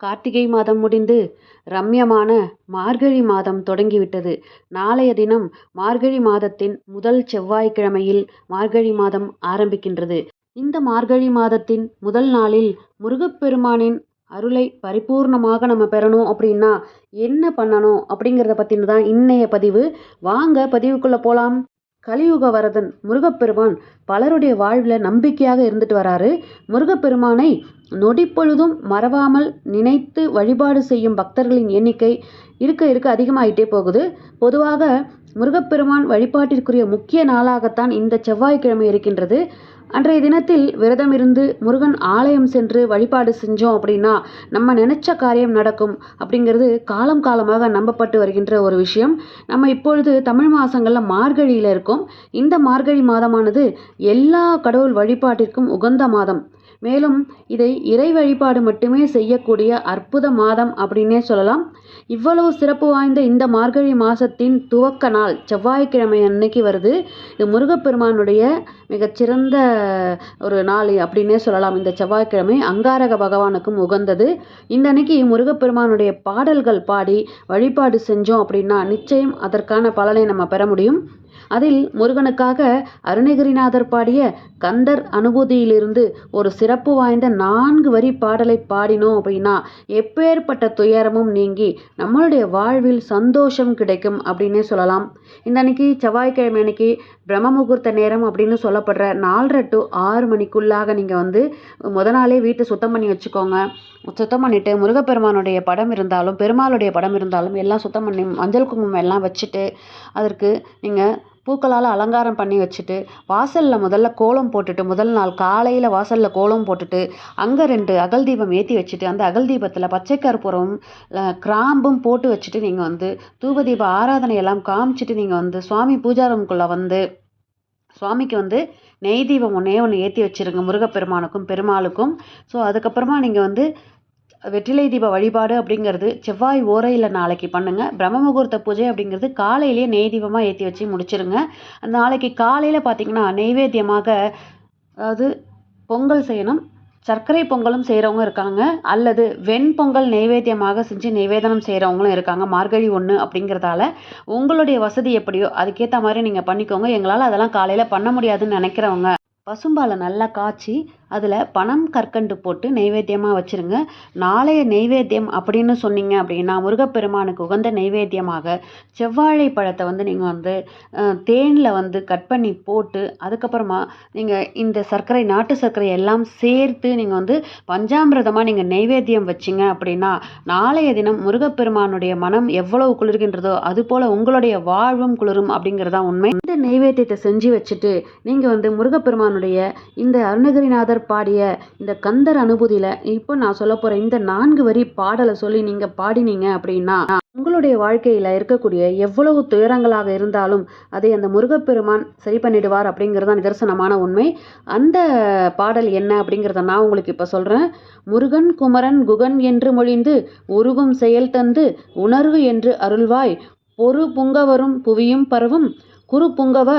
கார்த்திகை மாதம் முடிந்து ரம்யமான மார்கழி மாதம் தொடங்கிவிட்டது. நாளைய தினம் மார்கழி மாதத்தின் முதல் செவ்வாய்க்கிழமையில் மார்கழி மாதம் ஆரம்பிக்கின்றது. இந்த மார்கழி மாதத்தின் முதல் நாளில் முருகப்பெருமானின் அருளை பரிபூர்ணமாக நம்ம பெறணும் அப்படின்னா என்ன பண்ணணும் அப்படிங்கிறத பற்றின தான் இன்னைய பதிவு. வாங்க பதிவுக்குள்ளே போகலாம். கலியுக வரதன் முருகப்பெருமான் பலருடைய வாழ்வில் நம்பிக்கையாக இருந்துட்டு வராரு. முருகப்பெருமானை நொடிப்பொழுதும் மறவாமல் நினைத்து வழிபாடு செய்யும் பக்தர்களின் எண்ணிக்கை இருக்க இருக்க அதிகமாயிட்டே போகுது. பொதுவாக முருகப்பெருமான் வழிபாட்டிற்குரிய முக்கிய நாளாகத்தான் இந்த செவ்வாய்க்கிழமை இருக்கின்றது. அன்றைய தினத்தில் விரதம் இருந்து முருகன் ஆலயம் சென்று வழிபாடு செஞ்சோம் அப்படின்னா நம்ம நினைச்ச காரியம் நடக்கும் அப்படிங்கிறது காலம் காலமாக நம்பப்பட்டு வருகின்ற ஒரு விஷயம். நம்ம இப்பொழுது தமிழ் மாதங்களில் மார்கழியில் இருக்கோம். இந்த மார்கழி மாதமானது எல்லா கடவுள் வழிபாட்டிற்கும் உகந்த மாதம். மேலும் இதை இறை வழிபாடு மட்டுமே செய்யக்கூடிய அற்புத மாதம் அப்படின்னே சொல்லலாம். இவ்வளவு சிறப்பு வாய்ந்த இந்த மார்கழி மாதத்தின் துவக்க நாள் செவ்வாய்க்கிழமை அன்னைக்கு வருது. இது முருகப்பெருமானுடைய மிகச்சிறந்த ஒரு நாள் அப்படின்னே சொல்லலாம். இந்த செவ்வாய்க்கிழமை அங்காரக பகவானுக்கும் உகந்தது. இந்த அன்னைக்கு முருகப்பெருமானுடைய பாடல்கள் பாடி வழிபாடு செஞ்சோம் அப்படின்னா நிச்சயம் அதற்கான பலனை நம்ம பெற முடியும். அதில் முருகனுக்காக அருணகிரிநாதர் பாடிய கந்தர் அனுபூதியிலிருந்து ஒரு சிறப்பு வாய்ந்த 4 வரி பாடலை பாடினோம் அப்படின்னா எப்பேற்பட்ட துயரமும் நீங்கி நம்மளுடைய வாழ்வில் சந்தோஷம் கிடைக்கும் அப்படின்னே சொல்லலாம். இந்த அன்னைக்கு செவ்வாய்க்கிழமை அன்னைக்கு பிரம்ம முகூர்த்த நேரம் அப்படின்னு சொல்லப்படுற 4:30 to 6 மணிக்குள்ளாக நீங்கள் முத நாளே வீட்டை சுத்தம் பண்ணி வச்சுக்கோங்க. சுத்தம் பண்ணிவிட்டு முருகப்பெருமானுடைய படம் இருந்தாலும் பெருமாளுடைய படம் இருந்தாலும் எல்லாம் சுத்தம் பண்ணி மஞ்சள் குங்குமம் எல்லாம் வச்சுட்டு அதற்கு நீங்கள் பூக்களால் அலங்காரம் பண்ணி வச்சுட்டு வாசலில் முதல்ல கோலம் போட்டுட்டு முதல் நாள் காலையில் வாசலில் கோலம் போட்டுட்டு அங்கே 2 அகல் தீபம் ஏற்றி வச்சுட்டு அந்த அகல் தீபத்தில் பச்சை கற்பூரம் கிராம்பும் போட்டு வச்சுட்டு நீங்கள் தூப தீப ஆராதனை எல்லாம் காமிச்சிட்டு நீங்கள் சுவாமி பூஜா ரூமுக்குள்ளே சுவாமிக்கு நெய் தீபம் ஒன்று ஏற்றி வச்சுருங்க முருகப்பெருமானுக்கும் பெருமாளுக்கும். ஸோ அதுக்கப்புறமா நீங்கள் வெற்றிலை தீப வழிபாடு அப்படிங்கிறது செவ்வாய் ஓரையில் நாளைக்கு பண்ணுங்கள். பிரம்ம முகூர்த்த பூஜை அப்படிங்கிறது காலையிலேயே நெய் தீபமாக ஏற்றி வச்சு முடிச்சிருங்க. அந்த நாளைக்கு காலையில் பார்த்திங்கன்னா நெய்வேத்தியமாக அதாவது பொங்கல் செய்யணும். சர்க்கரை பொங்கலும் செய்கிறவங்க இருக்காங்க, அல்லது வெண்பொங்கல் நெய்வேத்தியமாக செஞ்சு நெய்வேதனம் செய்கிறவங்களும் இருக்காங்க. மார்கழி 1 அப்படிங்கிறதால உங்களுடைய வசதி எப்படியோ அதுக்கேற்ற மாதிரி நீங்கள் பண்ணிக்கோங்க. எங்களால் அதெல்லாம் காலையில் பண்ண முடியாதுன்னு நினைக்கிறவங்க பசும்பாலை நல்லா காய்ச்சி அதில் பனம் கற்கண்டு போட்டு நெய்வேத்தியமாக வச்சுருங்க. நாளைய நெய்வேத்தியம் அப்படின்னு சொன்னீங்க அப்படின்னா முருகப்பெருமானுக்கு உகந்த நெய்வேத்தியமாக செவ்வாழை பழத்தை நீங்கள் தேனில் கட் பண்ணி போட்டு அதுக்கப்புறமா நீங்கள் இந்த சர்க்கரை நாட்டு சர்க்கரை எல்லாம் சேர்த்து நீங்கள் பஞ்சாமிரதமாக நீங்கள் நெய்வேத்தியம் வச்சிங்க அப்படின்னா நாளைய தினம் முருகப்பெருமானுடைய மனம் எவ்வளவு குளிர்கின்றதோ அதுபோல் உங்களுடைய வாழ்வும் குளிரும் அப்படிங்கிறதான் உண்மை. இந்த நெய்வேத்தியத்தை செஞ்சு வச்சுட்டு நீங்கள் முருகப்பெருமானுடைய இந்த அருணகிரிநாதர் பாடிய இந்த கந்தர் அனுபூதியில இப்போ நான் சொல்ல போற இந்த 4 வரி பாடலை சொல்லி நீங்க பாடினீங்க அப்படின்னா உங்களுடைய வாழ்க்கையில இருக்கக்கூடிய எவ்வளவு துயரங்களாக இருந்தாலும் அதை அந்த முருகப்பெருமான் சரி பண்ணிடுவார் அப்படிங்கிறதான் நிதர்சனமான உண்மை. அந்த பாடல் என்ன அப்படிங்கிறத நான் உங்களுக்கு இப்போ சொல்றேன். முருகன் குமரன் குகன் என்று மொழிந்து உருகும் செயல் தந்து உணர்வு என்று அருள்வாய் பொறு புங்கவரும் புவியும் பரவும் குரு புங்கவ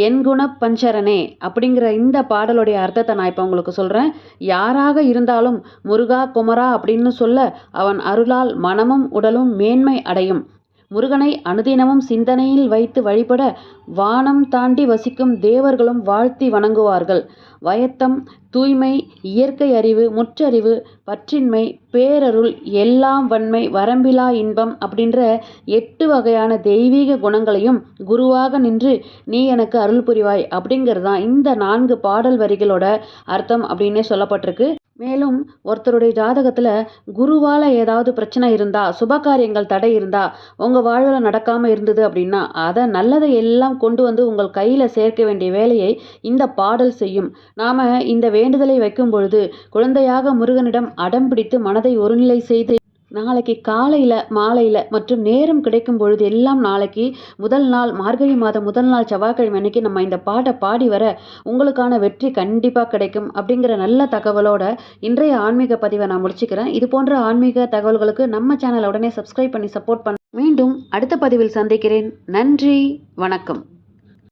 என் குண பஞ்சரனே அப்படிங்கிற இந்த பாடலுடைய அர்த்தத்தை நான் இப்போ உங்களுக்கு சொல்கிறேன். யாராக இருந்தாலும் முருகா குமரா அப்படின்னு சொல்ல அவன் அருளால் மனமும் உடலும் மேன்மை அடையும். முருகனை அனுதினமும் சிந்தனையில் வைத்து வழிபட வானம் தாண்டி வசிக்கும் தேவர்களும் வாழ்த்தி வணங்குவார்கள். வயத்தம், தூய்மை, இயற்கை அறிவு, முற்றறிவு, பற்றின்மை, பேரருள், எல்லாம் வன்மை, வரம்பிலா இன்பம் அப்படின்ற 8 வகையான தெய்வீக குணங்களையும் குருவாக நின்று நீ எனக்கு அருள் புரிவாய் அப்படிங்கிறது தான் இந்த 4 பாடல் வரிகளோட அர்த்தம் அப்படின்னே சொல்லப்பட்டிருக்கு. மேலும் ஒருத்தருடைய ஜாதகத்தில் குருவால் ஏதாவது பிரச்சனை இருந்தால் சுபகாரியங்கள் தடை இருந்தால் உங்கள் வாழ்வில் நடக்காமல் இருந்தது அப்படின்னா அதை நல்லதை எல்லாம் கொண்டு உங்கள் கையில் சேர்க்க வேண்டிய வேலையை இந்த பாடல் செய்யும். நாம் இந்த வேண்டுதலை வைக்கும் பொழுது குழந்தையாக முருகனிடம் அடம் பிடித்து மனதை ஒருநிலை செய்து நாளைக்கு காலையில் மாலையில் மற்றும் நேரம் கிடைக்கும் பொழுது எல்லாம் நாளைக்கு முதல் நாள் மார்கழி மாதம் முதல் நாள் செவ்வாய்க்கிழமை அன்னைக்கு நம்ம இந்த பாட்டை பாடி வர உங்களுக்கான வெற்றி கண்டிப்பாக கிடைக்கும் அப்படிங்கிற நல்ல தகவலோட இன்றைய ஆன்மீக பதிவை நான் முடிச்சுக்கிறேன். இது போன்ற ஆன்மீக தகவல்களுக்கு நம்ம சேனலை உடனே சப்ஸ்கிரைப் பண்ணி சப்போர்ட் பண்ண. மீண்டும் அடுத்த பதிவில் சந்திக்கிறேன். நன்றி, வணக்கம்.